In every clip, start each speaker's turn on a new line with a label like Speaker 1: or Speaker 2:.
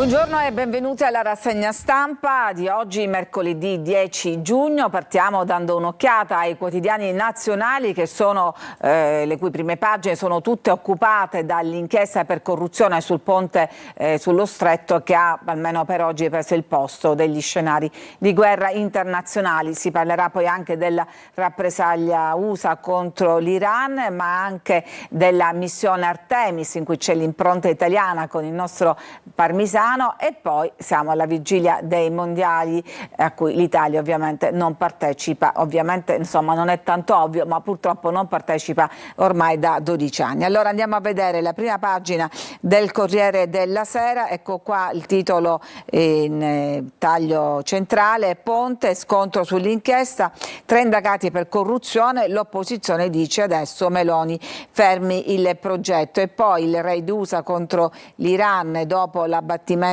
Speaker 1: Buongiorno e benvenuti alla rassegna stampa di oggi, mercoledì 10 giugno. Partiamo dando un'occhiata ai quotidiani nazionali che sono, le cui prime pagine sono tutte occupate dall'inchiesta per corruzione sul ponte sullo Stretto, che ha almeno per oggi preso il posto degli scenari di guerra internazionali. Si parlerà poi anche della rappresaglia USA contro l'Iran, ma anche della missione Artemis, in cui c'è l'impronta italiana con il nostro Parmisano. E poi siamo alla vigilia dei mondiali a cui l'Italia ovviamente non partecipa, ovviamente insomma non è tanto ovvio, ma purtroppo non partecipa ormai da 12 anni. Allora andiamo a vedere la prima pagina del Corriere della Sera. Ecco qua il titolo in taglio centrale: Ponte, scontro sull'inchiesta, 3 indagati per corruzione, l'opposizione dice adesso Meloni fermi il progetto. E poi il raid USA contro l'Iran dopo l'abbattimento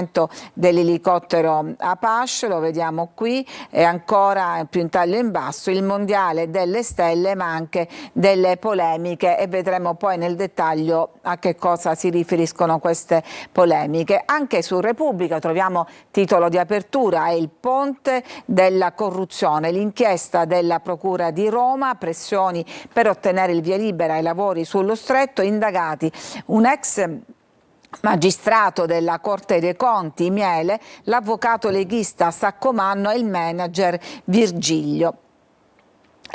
Speaker 1: dell'elicottero Apache, lo vediamo qui, e ancora più in taglio in basso il mondiale delle stelle, ma anche delle polemiche, e vedremo poi nel dettaglio a che cosa si riferiscono queste polemiche. Anche su Repubblica troviamo titolo di apertura: è il ponte della corruzione, l'inchiesta della Procura di Roma, pressioni per ottenere il via libera ai lavori sullo Stretto, indagati un ex magistrato della Corte dei Conti, Miele, l'avvocato leghista Saccomanno e il manager Virgilio.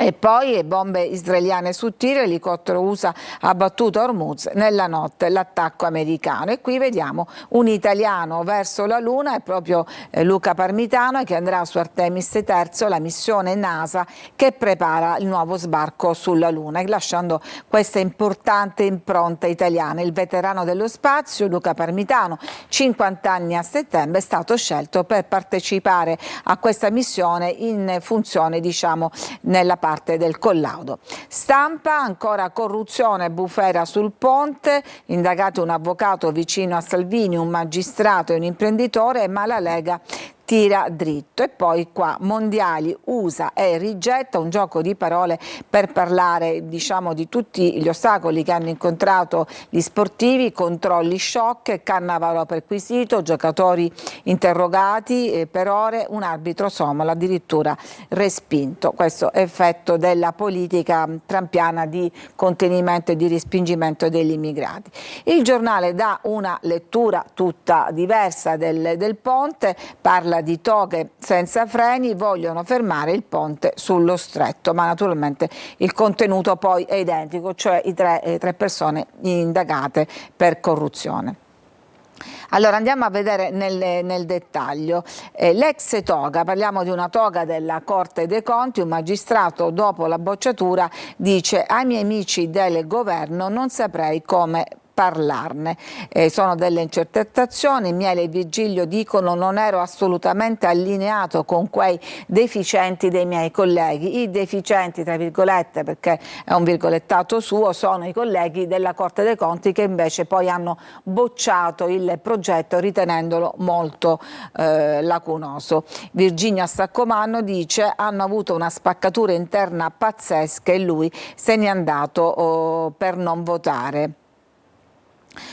Speaker 1: E poi bombe israeliane su tiro, elicottero USA abbattuto a Hormuz nella notte, l'attacco americano. E qui vediamo un italiano verso la Luna, è proprio Luca Parmitano, che andrà su Artemis III, la missione NASA che prepara il nuovo sbarco sulla Luna, lasciando questa importante impronta italiana. Il veterano dello spazio, Luca Parmitano, 50 anni a settembre, è stato scelto per partecipare a questa missione in funzione, diciamo, nella parte del collaudo. Stampa, ancora corruzione, bufera sul ponte, indagato un avvocato vicino a Salvini, un magistrato e un imprenditore, ma la Lega tira dritto. E poi qua mondiali USA e rigetta, un gioco di parole per parlare, diciamo, di tutti gli ostacoli che hanno incontrato gli sportivi: controlli shock, Cannavaro perquisito, giocatori interrogati per ore, un arbitro somalo addirittura respinto. Questo effetto della politica trampiana di contenimento e di respingimento degli immigrati. Il Giornale dà una lettura tutta diversa del ponte, parla di toghe senza freni, vogliono fermare il ponte sullo Stretto, ma naturalmente il contenuto poi è identico, cioè i tre persone indagate per corruzione. Allora andiamo a vedere nel dettaglio. L'ex toga, parliamo di una toga della Corte dei Conti. Un magistrato dopo la bocciatura dice: ai miei amici del governo non saprei come parlarne. Sono delle intercettazioni. Miele e Virgilio dicono: non ero assolutamente allineato con quei deficienti dei miei colleghi. I deficienti, tra virgolette, perché è un virgolettato suo, sono i colleghi della Corte dei Conti, che invece poi hanno bocciato il progetto ritenendolo molto lacunoso. Virginia Saccomanno dice: hanno avuto una spaccatura interna pazzesca e lui se n'è andato per non votare.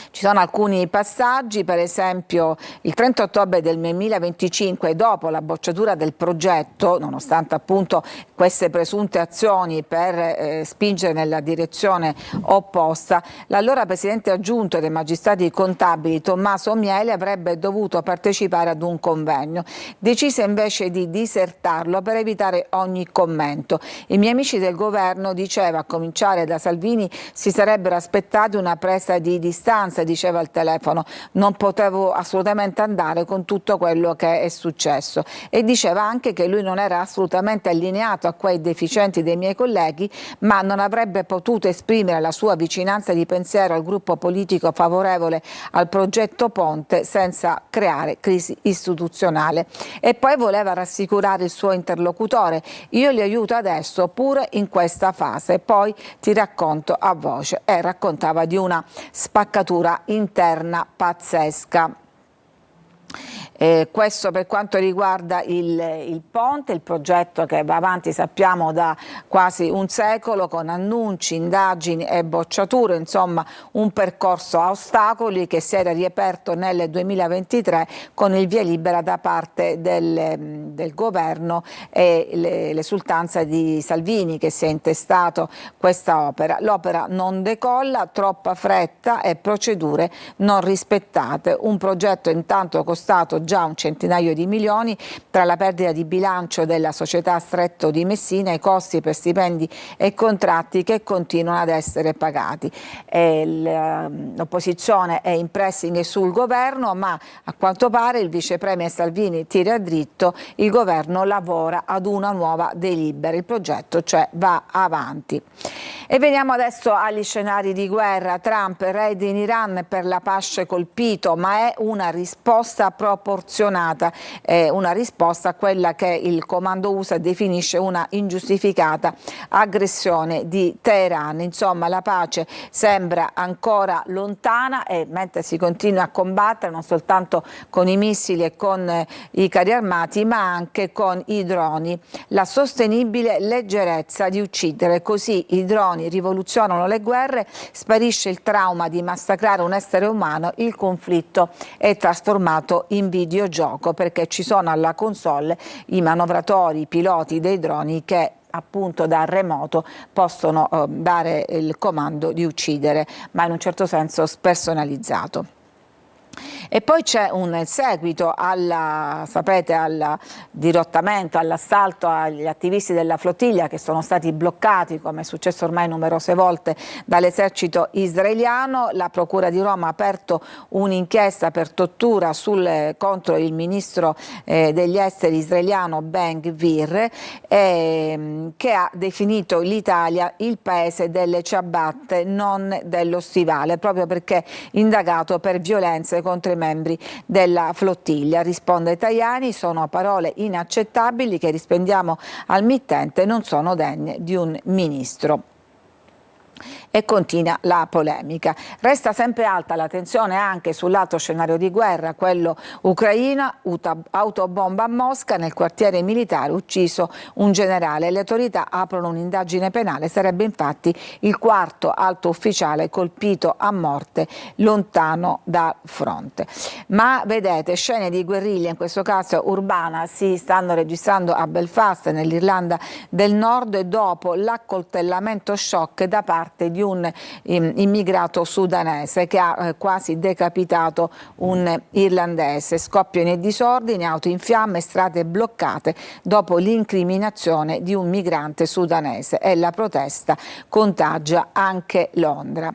Speaker 1: Ci sono alcuni passaggi, per esempio il 30 ottobre del 2025, dopo la bocciatura del progetto, nonostante appunto queste presunte azioni per spingere nella direzione opposta, l'allora presidente aggiunto dei magistrati contabili Tommaso Miele avrebbe dovuto partecipare ad un convegno. Decise invece di disertarlo per evitare ogni commento. I miei amici del governo, diceva, a cominciare da Salvini, si sarebbero aspettati una presa di distanza, diceva al telefono. Non potevo assolutamente andare con tutto quello che è successo. E diceva anche che lui non era assolutamente allineato a quei deficienti dei miei colleghi, ma non avrebbe potuto esprimere la sua vicinanza di pensiero al gruppo politico favorevole al progetto Ponte senza creare crisi istituzionale. E poi voleva rassicurare il suo interlocutore: io li aiuto adesso pure in questa fase, poi ti racconto a voce. E raccontava di una spaccatura interna pazzesca. Questo per quanto riguarda il ponte, il progetto che va avanti sappiamo da quasi un secolo con annunci, indagini e bocciature, insomma un percorso a ostacoli che si era riaperto nel 2023 con il via libera da parte del governo e l'esultanza di Salvini che si è intestato questa opera. L'opera non decolla, troppa fretta e procedure non rispettate. Un progetto intanto costato già un centinaio di milioni tra la perdita di bilancio della società Stretto di Messina e i costi per stipendi e contratti che continuano ad essere pagati. L'opposizione è in pressing sul governo, ma a quanto pare il vice premier Salvini tira dritto, il governo lavora ad una nuova delibera, il progetto cioè va avanti. E veniamo adesso agli scenari di guerra. Trump, raid in Iran per la pace colpito, ma è una risposta proporzionata, una risposta a quella che il comando USA definisce una ingiustificata aggressione di Teheran. Insomma, la pace sembra ancora lontana e mentre si continua a combattere non soltanto con i missili e con i carri armati, ma anche con i droni. La sostenibile leggerezza di uccidere, così i droni rivoluzionano le guerre, sparisce il trauma di massacrare un essere umano, il conflitto è trasformato in videogioco perché ci sono alla console i manovratori, i piloti dei droni che appunto da remoto possono dare il comando di uccidere, ma in un certo senso spersonalizzato. E poi c'è un seguito al dirottamento, all'assalto agli attivisti della flottiglia che sono stati bloccati, come è successo ormai numerose volte, dall'esercito israeliano. La Procura di Roma ha aperto un'inchiesta per tortura contro il ministro degli esteri israeliano Ben Gvir, che ha definito l'Italia il paese delle ciabatte, non dello stivale, proprio perché indagato per violenze contro i membri della flottiglia. Risponde Tajani: sono parole inaccettabili che rispondiamo al mittente, non sono degne di un ministro. E continua la polemica. Resta sempre alta la tensione anche sull'altro scenario di guerra, quello ucraino, autobomba a Mosca, nel quartiere militare ucciso un generale. Le autorità aprono un'indagine penale, sarebbe infatti il quarto alto ufficiale colpito a morte lontano dal fronte. Ma vedete, scene di guerriglia, in questo caso urbana, si stanno registrando a Belfast, nell'Irlanda del Nord, dopo l'accoltellamento shock da parte di un immigrato sudanese che ha quasi decapitato un irlandese. Scoppiano e disordini, auto in fiamme, strade bloccate dopo l'incriminazione di un migrante sudanese e la protesta contagia anche Londra.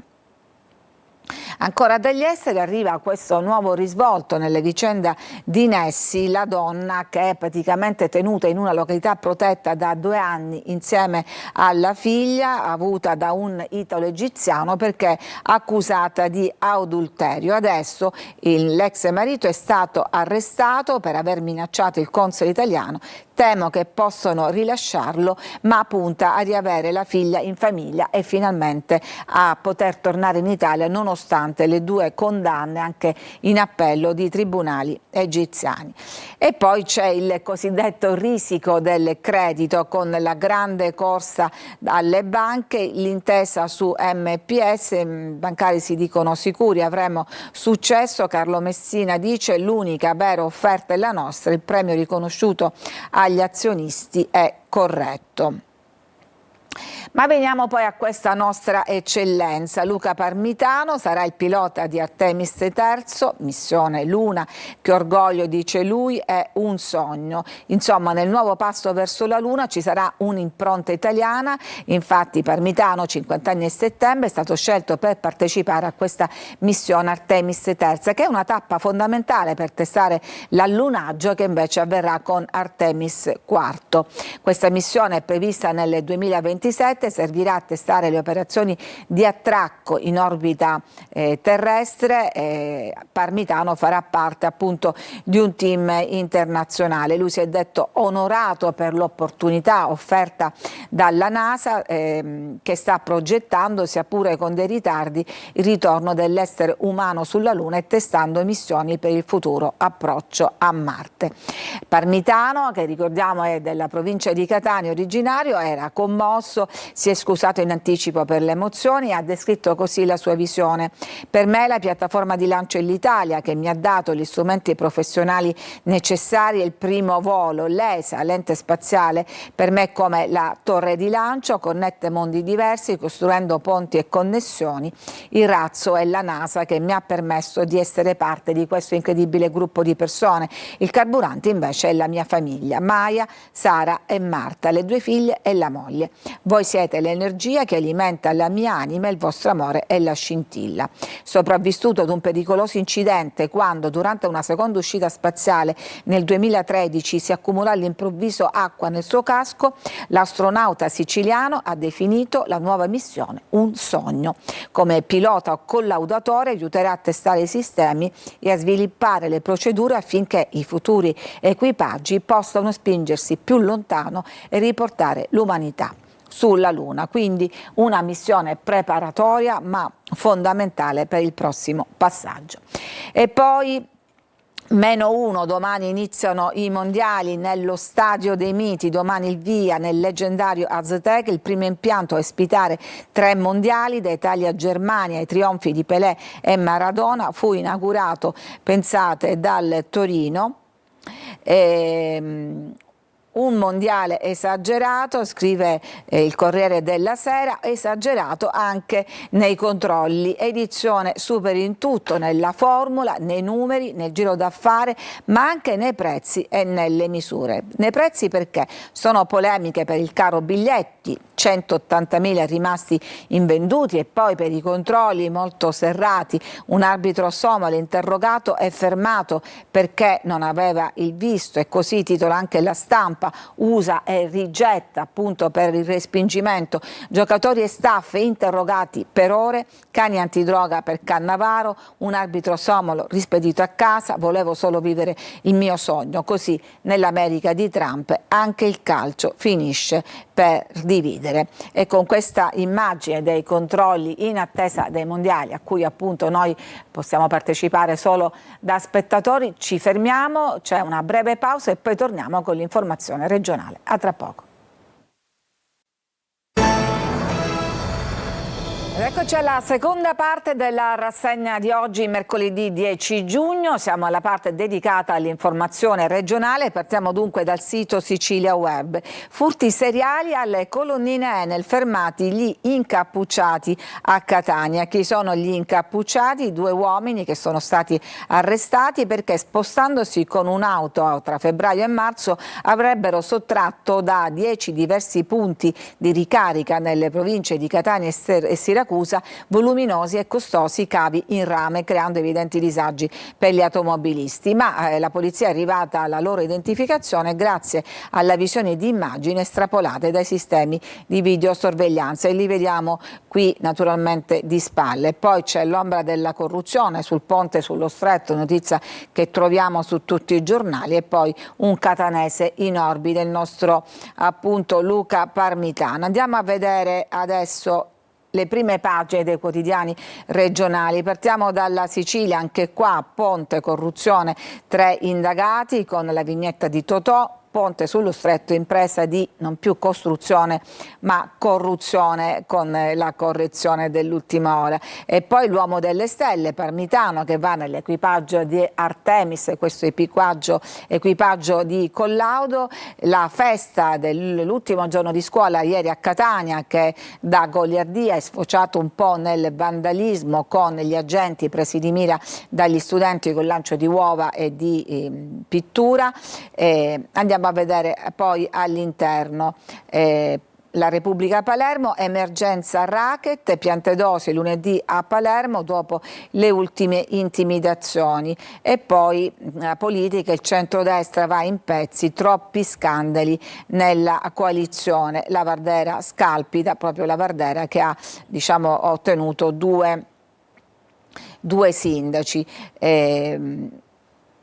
Speaker 1: Ancora dagli esteri arriva questo nuovo risvolto nella vicenda di Nessi, la donna che è praticamente tenuta in una località protetta da 2 anni insieme alla figlia avuta da un italo-egiziano perché accusata di adulterio. Adesso l'ex marito è stato arrestato per aver minacciato il console italiano. Temo che possano rilasciarlo, ma punta a riavere la figlia in famiglia e finalmente a poter tornare in Italia nonostante le 2 condanne anche in appello di tribunali egiziani. E poi c'è il cosiddetto risico del credito con la grande corsa alle banche, l'intesa su MPS, i bancari si dicono sicuri, avremo successo. Carlo Messina dice: l'unica vera offerta è la nostra, il premio riconosciuto agli azionisti è corretto. Ma veniamo poi a questa nostra eccellenza. Luca Parmitano sarà il pilota di Artemis III, missione Luna, che orgoglio, dice lui, è un sogno. Insomma, nel nuovo passo verso la Luna ci sarà un'impronta italiana. Infatti Parmitano, 50 anni a settembre, è stato scelto per partecipare a questa missione Artemis III, che è una tappa fondamentale per testare l'allunaggio che invece avverrà con Artemis IV. Questa missione è prevista nel 2026, 2027, servirà a testare le operazioni di attracco in orbita terrestre. Parmitano farà parte appunto di un team internazionale. Lui si è detto onorato per l'opportunità offerta dalla NASA, che sta progettando, sia pure con dei ritardi, il ritorno dell'essere umano sulla Luna e testando missioni per il futuro approccio a Marte. Parmitano, che ricordiamo è della provincia di Catania originario, era commosso, si è scusato in anticipo per le emozioni e ha descritto così la sua visione. Per me la piattaforma di lancio è l'Italia, che mi ha dato gli strumenti professionali necessari e il primo volo. L'ESA, l'ente spaziale, per me è come la torre di lancio, connette mondi diversi costruendo ponti e connessioni. Il razzo è la NASA, che mi ha permesso di essere parte di questo incredibile gruppo di persone. Il carburante invece è la mia famiglia, Maya, Sara e Marta, le 2 figlie e la moglie. Voi siete l'energia che alimenta la mia anima, il vostro amore è la scintilla. Sopravvissuto ad un pericoloso incidente quando durante una seconda uscita spaziale nel 2013 si accumulò all'improvviso acqua nel suo casco, l'astronauta siciliano ha definito la nuova missione un sogno. Come pilota o collaudatore aiuterà a testare i sistemi e a sviluppare le procedure affinché i futuri equipaggi possano spingersi più lontano e riportare l'umanità sulla Luna. Quindi una missione preparatoria ma fondamentale per il prossimo passaggio. E poi -1, domani iniziano i mondiali nello Stadio dei Miti, domani il via nel leggendario Aztec, il primo impianto a ospitare 3 mondiali, da Italia a Germania, ai trionfi di Pelé e Maradona, fu inaugurato, pensate, dal Torino. Un mondiale esagerato, scrive il Corriere della Sera, esagerato anche nei controlli, edizione super in tutto, nella formula, nei numeri, nel giro d'affare, ma anche nei prezzi e nelle misure. Nei prezzi perché sono polemiche per il caro biglietti, 180.000 rimasti invenduti, e poi per i controlli molto serrati. Un arbitro somalo interrogato è fermato perché non aveva il visto, e così titola anche La Stampa, usa e rigetta appunto per il respingimento giocatori e staff interrogati per ore, cani antidroga per Cannavaro, un arbitro somalo rispedito a casa, volevo solo vivere il mio sogno. Così nell'America di Trump anche il calcio finisce per dividere. E con questa immagine dei controlli in attesa dei mondiali, a cui appunto noi possiamo partecipare solo da spettatori, ci fermiamo, c'è una breve pausa e poi torniamo con l'informazione regionale. A tra poco. Eccoci alla seconda parte della rassegna di oggi, mercoledì 10 giugno. Siamo alla parte dedicata all'informazione regionale. Partiamo dunque dal sito Sicilia Web. Furti seriali alle colonnine Enel, fermati gli incappucciati a Catania. Chi sono gli incappucciati? 2 uomini che sono stati arrestati perché, spostandosi con un'auto tra febbraio e marzo, avrebbero sottratto da 10 diversi punti di ricarica nelle province di Catania e Siracusa voluminosi e costosi cavi in rame, creando evidenti disagi per gli automobilisti. Ma la polizia è arrivata alla loro identificazione grazie alla visione di immagini estrapolate dai sistemi di videosorveglianza, e li vediamo qui naturalmente di spalle. Poi c'è l'ombra della corruzione sul ponte sullo Stretto, notizia che troviamo su tutti i giornali, e poi un catanese in orbita, il nostro appunto Luca Parmitano. Andiamo a vedere adesso le prime pagine dei quotidiani regionali. Partiamo dalla Sicilia, anche qua ponte, corruzione, 3 indagati, con la vignetta di Totò. Ponte sullo Stretto, impresa di non più costruzione ma corruzione, con la correzione dell'ultima ora. E poi l'uomo delle stelle, Parmitano, che va nell'equipaggio di Artemis, questo equipaggio di collaudo. La festa dell'ultimo giorno di scuola ieri a Catania, che da goliardia è sfociato un po' nel vandalismo, con gli agenti presi di mira dagli studenti con lancio di uova e di pittura. Andiamo a vedere poi all'interno. La Repubblica Palermo, emergenza racket, Piantedosi lunedì a Palermo dopo le ultime intimidazioni. E poi la politica, il centrodestra va in pezzi, troppi scandali nella coalizione. La Vardera scalpita, proprio la Vardera che ha, diciamo, ottenuto due sindaci.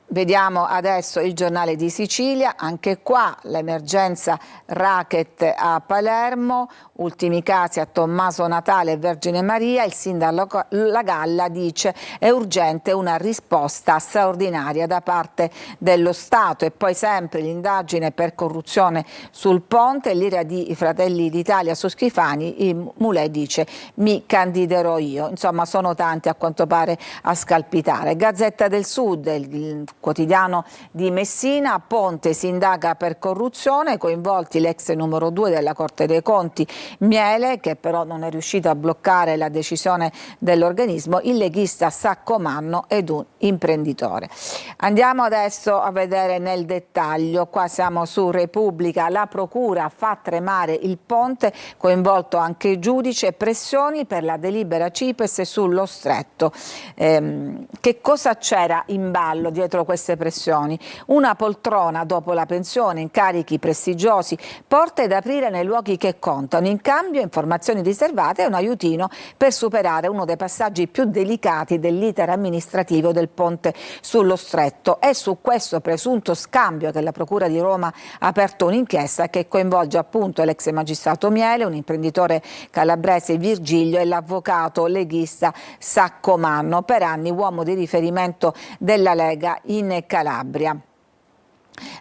Speaker 1: Vediamo adesso il Giornale di Sicilia, anche qua l'emergenza racket a Palermo, ultimi casi a Tommaso Natale e Vergine Maria, il sindaco La Galla dice è urgente una risposta straordinaria da parte dello Stato. E poi sempre l'indagine per corruzione sul ponte, l'ira di Fratelli d'Italia su Schifani, il Mulè dice mi candiderò io. Insomma sono tanti a quanto pare a scalpitare. Gazzetta del Sud, il quotidiano di Messina, Ponte si indaga per corruzione, coinvolti l'ex numero 2 della Corte dei Conti Miele, che però non è riuscito a bloccare la decisione dell'organismo, il leghista Saccomanno ed un imprenditore. Andiamo adesso a vedere nel dettaglio, qua siamo su Repubblica, la procura fa tremare il ponte, coinvolto anche il giudice, pressioni per la delibera CIPES sullo stretto. Che cosa c'era in ballo dietro queste pressioni? Una poltrona dopo la pensione, incarichi prestigiosi, porte da aprire nei luoghi che contano, in cambio informazioni riservate e un aiutino per superare uno dei passaggi più delicati dell'iter amministrativo del ponte sullo stretto. È su questo presunto scambio che la Procura di Roma ha aperto un'inchiesta che coinvolge appunto l'ex magistrato Miele, un imprenditore calabrese Virgilio e l'avvocato leghista Saccomanno, per anni uomo di riferimento della Lega in Calabria.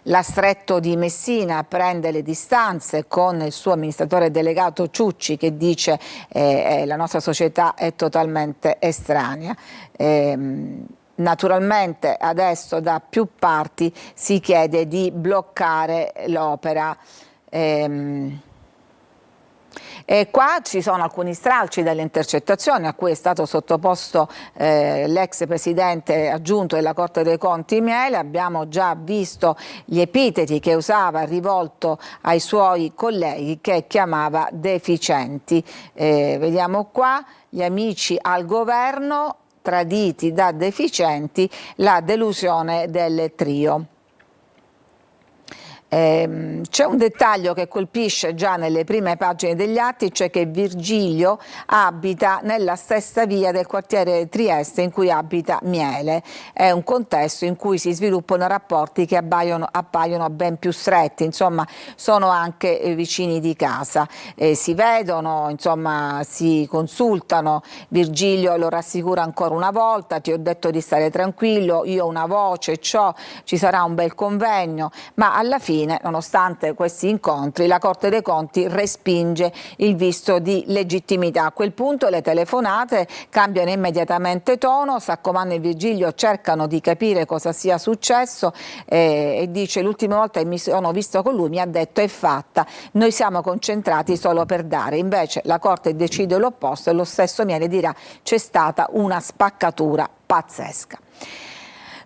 Speaker 1: La Stretto di Messina prende le distanze con il suo amministratore delegato Ciucci, che dice la nostra società è totalmente estranea. Naturalmente adesso da più parti si chiede di bloccare l'opera. E qua ci sono alcuni stralci delle intercettazioni a cui è stato sottoposto l'ex presidente aggiunto della Corte dei Conti Miele. Abbiamo già visto gli epiteti che usava rivolto ai suoi colleghi, che chiamava deficienti. Vediamo qua, gli amici al governo traditi da deficienti, la delusione del trio. C'è un dettaglio che colpisce già nelle prime pagine degli atti, cioè che Virgilio abita nella stessa via del quartiere Trieste in cui abita Miele. È un contesto in cui si sviluppano rapporti che appaiono ben più stretti, insomma sono anche vicini di casa, si vedono, insomma si consultano. Virgilio lo rassicura ancora una volta: ti ho detto di stare tranquillo, io ho una voce, ci sarà un bel convegno. Ma alla fine, nonostante questi incontri, la Corte dei Conti respinge il visto di legittimità. A quel punto le telefonate cambiano immediatamente tono, Saccomanno e Virgilio cercano di capire cosa sia successo e dice: l'ultima volta che mi sono visto con lui mi ha detto è fatta, noi siamo concentrati solo per dare. Invece la Corte decide l'opposto e lo stesso Miele dirà c'è stata una spaccatura pazzesca.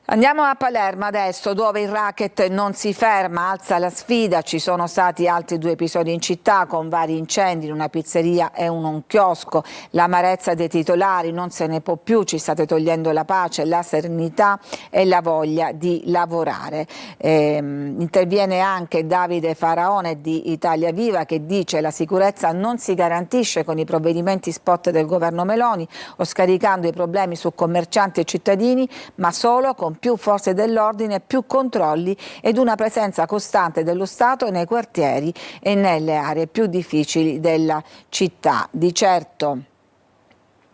Speaker 1: Andiamo a Palermo adesso, dove il racket non si ferma, alza la sfida. Ci sono stati altri 2 episodi in città con vari incendi in una pizzeria e un chiosco. L'amarezza dei titolari, non se ne può più, ci state togliendo la pace, la serenità e la voglia di lavorare. Interviene anche Davide Faraone di Italia Viva, che dice la sicurezza non si garantisce con i provvedimenti spot del governo Meloni o scaricando i problemi su commercianti e cittadini, ma solo con più forze dell'ordine, più controlli ed una presenza costante dello Stato nei quartieri e nelle aree più difficili della città. Di certo,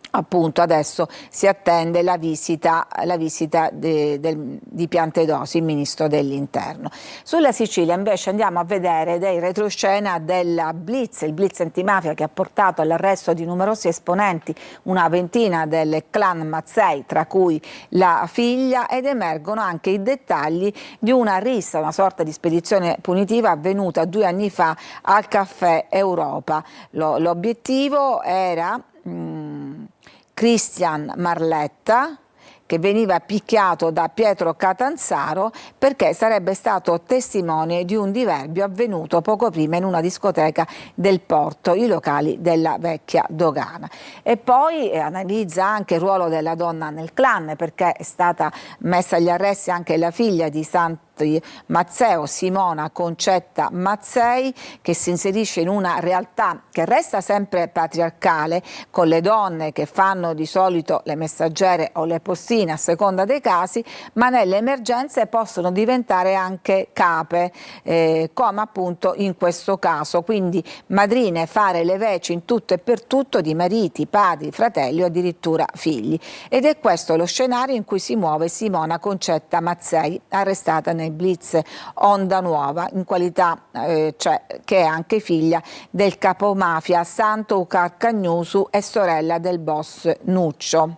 Speaker 1: appunto, adesso si attende la visita di Piantedosi, il ministro dell'Interno. Sulla Sicilia invece andiamo a vedere dei retroscena della Blitz, il Blitz antimafia che ha portato all'arresto di numerosi esponenti, una ventina del clan Mazzei, tra cui la figlia, ed emergono anche i dettagli di una rissa, una sorta di spedizione punitiva avvenuta 2 anni fa al Caffè Europa. L'obiettivo era Cristian Marletta, che veniva picchiato da Pietro Catanzaro perché sarebbe stato testimone di un diverbio avvenuto poco prima in una discoteca del Porto, i locali della vecchia dogana. E poi analizza anche il ruolo della donna nel clan, perché è stata messa agli arresti anche la figlia di Santi Mazzeo, Simona Concetta Mazzei, che si inserisce in una realtà che resta sempre patriarcale, con le donne che fanno di solito le messaggere o le postine a seconda dei casi, ma nelle emergenze possono diventare anche cape, come appunto in questo caso, quindi madrine, fare le veci in tutto e per tutto di mariti, padri, fratelli o addirittura figli. Ed è questo lo scenario in cui si muove Simona Concetta Mazzei, arrestata nel blitz Onda Nuova, in qualità che è anche figlia del capomafia Santo Carcagnusu e sorella del boss Nuccio.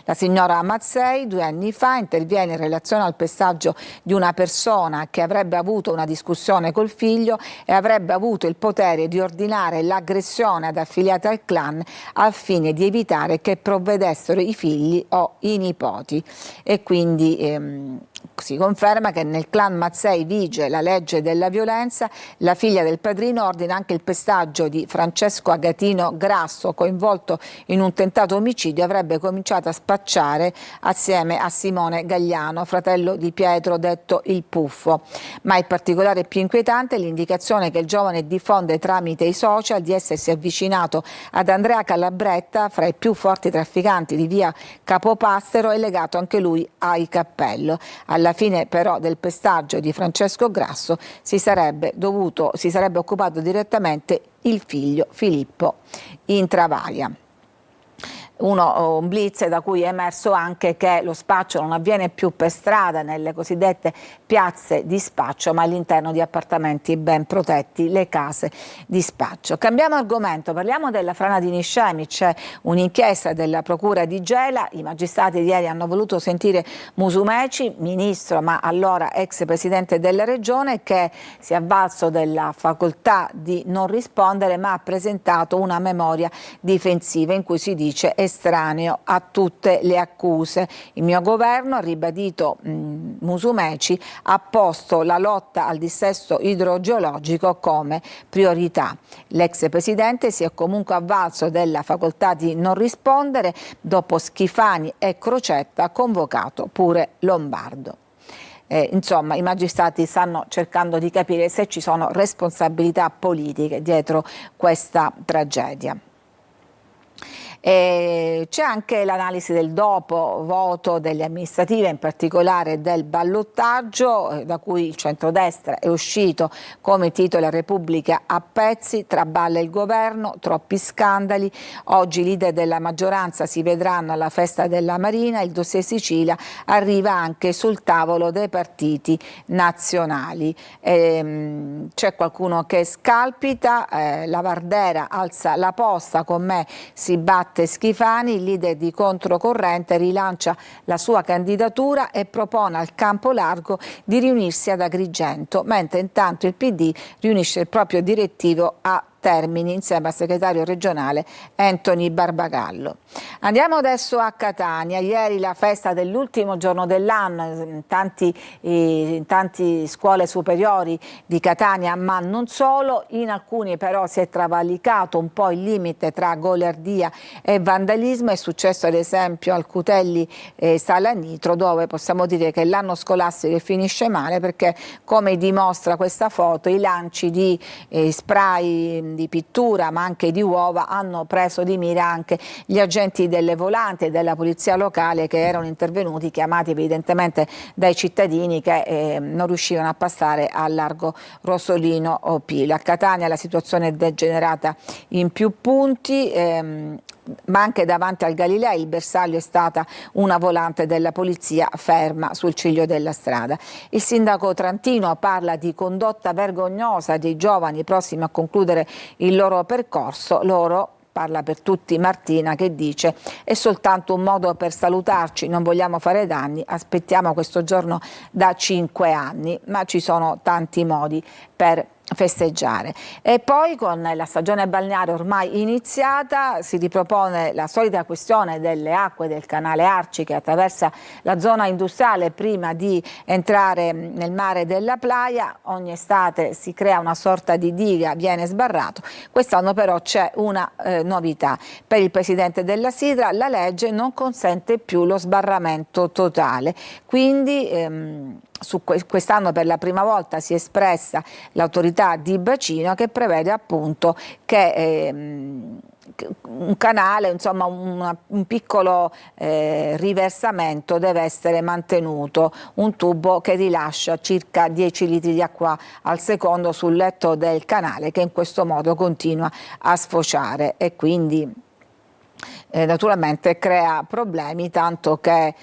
Speaker 1: La signora Mazzei 2 anni fa interviene in relazione al pestaggio di una persona che avrebbe avuto una discussione col figlio e avrebbe avuto il potere di ordinare l'aggressione ad affiliati al clan al fine di evitare che provvedessero i figli o i nipoti. E quindi si conferma che nel clan Mazzei vige la legge della violenza. La figlia del padrino ordina anche il pestaggio di Francesco Agatino Grasso, coinvolto in un tentato omicidio. Avrebbe cominciato a spacciare assieme a Simone Gagliano, fratello di Pietro detto il Puffo. Ma il particolare più inquietante è l'indicazione che il giovane diffonde tramite i social di essersi avvicinato ad Andrea Calabretta, fra i più forti trafficanti di via Capopastero, e legato anche lui ai Cappello. Alla fine però del pestaggio di Francesco Grasso si sarebbe occupato direttamente il figlio Filippo Intravaglia. Un blitz da cui è emerso anche che lo spaccio non avviene più per strada nelle cosiddette piazze di spaccio, ma all'interno di appartamenti ben protetti, le case di spaccio. Cambiamo argomento, parliamo della frana di Niscemi. C'è un'inchiesta della procura di Gela. I magistrati ieri hanno voluto sentire Musumeci, ministro ma allora ex presidente della regione, che si è avvalso della facoltà di non rispondere, ma ha presentato una memoria difensiva in cui si dice estraneo a tutte le accuse. Il mio governo, ha ribadito Musumeci, ha posto la lotta al dissesto idrogeologico come priorità. L'ex presidente si è comunque avvalso della facoltà di non rispondere. Dopo Schifani e Crocetta ha convocato pure Lombardo. Insomma, i magistrati stanno cercando di capire se ci sono responsabilità politiche dietro questa tragedia. C'è anche l'analisi del dopo voto delle amministrative, in particolare del ballottaggio, da cui il centrodestra è uscito come titola Repubblica a pezzi, traballa il governo, troppi scandali. Oggi i leader della maggioranza si vedranno alla festa della Marina. Il dossier Sicilia arriva anche sul tavolo dei partiti nazionali. C'è qualcuno che scalpita, la Vardera alza la posta, con me si batte Schifani. Il leader di Controcorrente rilancia la sua candidatura e propone al Campo Largo di riunirsi ad Agrigento, mentre intanto il PD riunisce il proprio direttivo a Termini insieme al segretario regionale Anthony Barbagallo. Andiamo adesso a Catania. Ieri la festa dell'ultimo giorno dell'anno in tanti scuole superiori di Catania, ma non solo. In alcuni però si è travalicato un po' il limite tra goliardia e vandalismo. È successo ad esempio al Cutelli Salanitro, dove possiamo dire che l'anno scolastico finisce male, perché, come dimostra questa foto, i lanci di spray di pittura ma anche di uova hanno preso di mira anche gli agenti delle volanti e della polizia locale, che erano intervenuti, chiamati evidentemente dai cittadini che non riuscivano a passare a largo Rosolino o Pilo. A Catania la situazione è degenerata in più punti, ma anche davanti al Galilei. Il bersaglio è stata una volante della polizia ferma sul ciglio della strada. Il sindaco trantino parla di condotta vergognosa dei giovani prossimi a concludere il loro percorso. Loro, parla per tutti Martina, che dice: è soltanto un modo per salutarci, non vogliamo fare danni, aspettiamo questo giorno da 5 anni, ma ci sono tanti modi per festeggiare. E poi con la stagione balneare ormai iniziata si ripropone la solita questione delle acque del canale Arci che attraversa la zona industriale prima di entrare nel mare della Playa. Ogni estate si crea una sorta di diga, viene sbarrato. Quest'anno però c'è una novità. Per il presidente della Sidra la legge non consente più lo sbarramento totale, quindi quest'anno per la prima volta si è espressa l'autorità di bacino che prevede appunto che un canale, insomma un piccolo riversamento deve essere mantenuto, un tubo che rilascia circa 10 litri di acqua al secondo sul letto del canale che in questo modo continua a sfociare e quindi naturalmente crea problemi, tanto che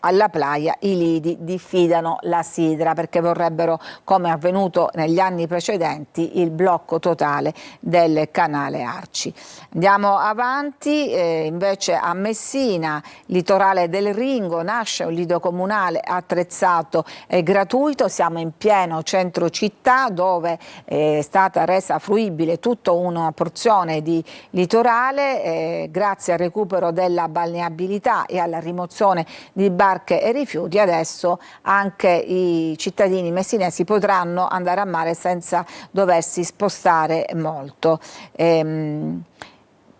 Speaker 1: alla Playa i lidi diffidano la Sidra perché vorrebbero, come avvenuto negli anni precedenti, il blocco totale del canale Arci. Andiamo avanti, invece a Messina, litorale del Ringo, nasce un lido comunale attrezzato e gratuito. Siamo in pieno centro città dove è stata resa fruibile tutta una porzione di litorale grazie al recupero della balneabilità e alla rimozione di barche e rifiuti. Adesso anche i cittadini messinesi potranno andare a mare senza doversi spostare molto.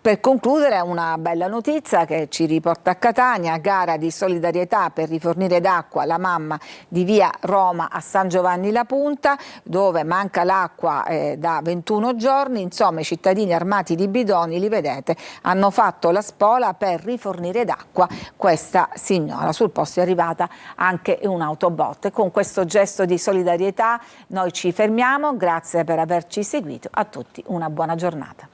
Speaker 1: Per concludere una bella notizia che ci riporta a Catania, gara di solidarietà per rifornire d'acqua la mamma di via Roma a San Giovanni La Punta, dove manca l'acqua da 21 giorni, insomma i cittadini armati di bidoni, li vedete, hanno fatto la spola per rifornire d'acqua questa signora. Sul posto è arrivata anche un'autobot. Con questo gesto di solidarietà noi ci fermiamo, grazie per averci seguito, a tutti una buona giornata.